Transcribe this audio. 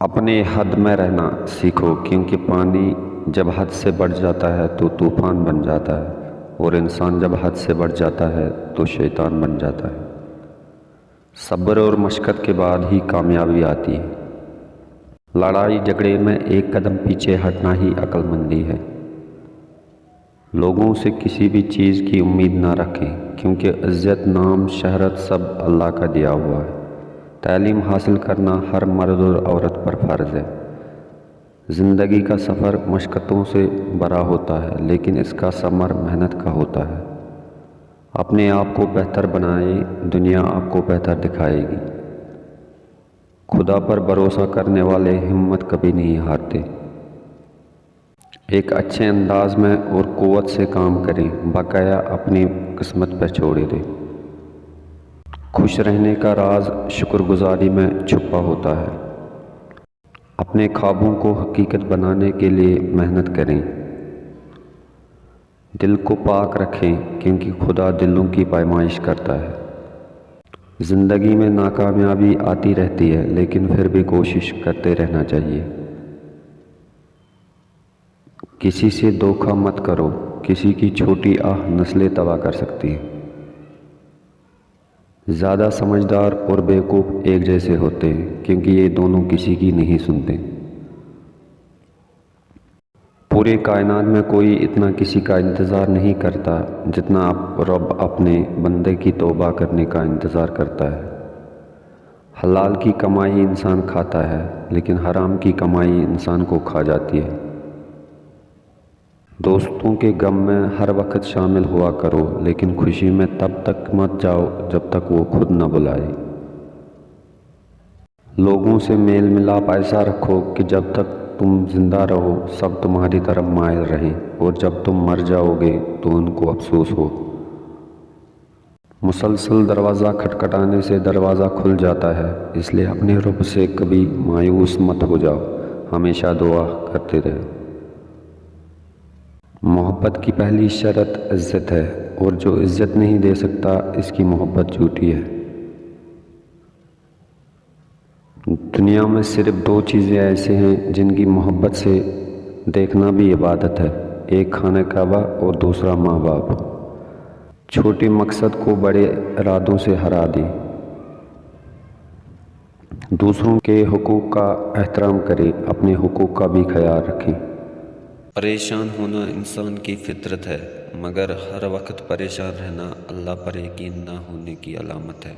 اپنے حد میں رہنا سیکھو، کیونکہ پانی جب حد سے بڑھ جاتا ہے تو طوفان بن جاتا ہے، اور انسان جب حد سے بڑھ جاتا ہے تو شیطان بن جاتا ہے۔ صبر اور مشقت کے بعد ہی کامیابی آتی ہے۔ لڑائی جھگڑے میں ایک قدم پیچھے ہٹنا ہی عقل مندی ہے۔ لوگوں سے کسی بھی چیز کی امید نہ رکھیں، کیونکہ عزت، نام، شہرت سب اللہ کا دیا ہوا ہے۔ تعلیم حاصل کرنا ہر مرد اور عورت پر فرض ہے۔ زندگی کا سفر مشقتوں سے بھرا ہوتا ہے، لیکن اس کا ثمر محنت کا ہوتا ہے۔ اپنے آپ کو بہتر بنائیں، دنیا آپ کو بہتر دکھائے گی۔ خدا پر بھروسہ کرنے والے ہمت کبھی نہیں ہارتے۔ ایک اچھے انداز میں اور قوت سے کام کریں، بقایا اپنی قسمت پر چھوڑ دیں۔ خوش رہنے کا راز شکر گزاری میں چھپا ہوتا ہے۔ اپنے خوابوں کو حقیقت بنانے کے لیے محنت کریں۔ دل کو پاک رکھیں، کیونکہ خدا دلوں کی پیمائش کرتا ہے۔ زندگی میں ناکامیابی آتی رہتی ہے، لیکن پھر بھی کوشش کرتے رہنا چاہیے۔ کسی سے دھوکہ مت کرو، کسی کی چھوٹی آہ نسلیں تباہ کر سکتی ہے۔ زیادہ سمجھدار اور بیوقوف ایک جیسے ہوتے ہیں، کیونکہ یہ دونوں کسی کی نہیں سنتے۔ پورے کائنات میں کوئی اتنا کسی کا انتظار نہیں کرتا جتنا رب اپنے بندے کی توبہ کرنے کا انتظار کرتا ہے۔ حلال کی کمائی انسان کھاتا ہے، لیکن حرام کی کمائی انسان کو کھا جاتی ہے۔ دوستوں کے غم میں ہر وقت شامل ہوا کرو، لیکن خوشی میں تب تک مت جاؤ جب تک وہ خود نہ بلائے۔ لوگوں سے میل ملاپ ایسا رکھو کہ جب تک تم زندہ رہو سب تمہاری طرف مائل رہیں، اور جب تم مر جاؤ گے تو ان کو افسوس ہو۔ مسلسل دروازہ کھٹکھٹانے سے دروازہ کھل جاتا ہے، اس لیے اپنے رب سے کبھی مایوس مت ہو جاؤ، ہمیشہ دعا کرتے رہو۔ محبت کی پہلی شرط عزت ہے، اور جو عزت نہیں دے سکتا اس کی محبت جھوٹی ہے۔ دنیا میں صرف دو چیزیں ایسے ہیں جن کی محبت سے دیکھنا بھی عبادت ہے، ایک خانہ کعبہ اور دوسرا ماں باپ۔ چھوٹے مقصد کو بڑے ارادوں سے ہرا دیں۔ دوسروں کے حقوق کا احترام کریں، اپنے حقوق کا بھی خیال رکھیں۔ پریشان ہونا انسان کی فطرت ہے، مگر ہر وقت پریشان رہنا اللہ پر یقین نہ ہونے کی علامت ہے۔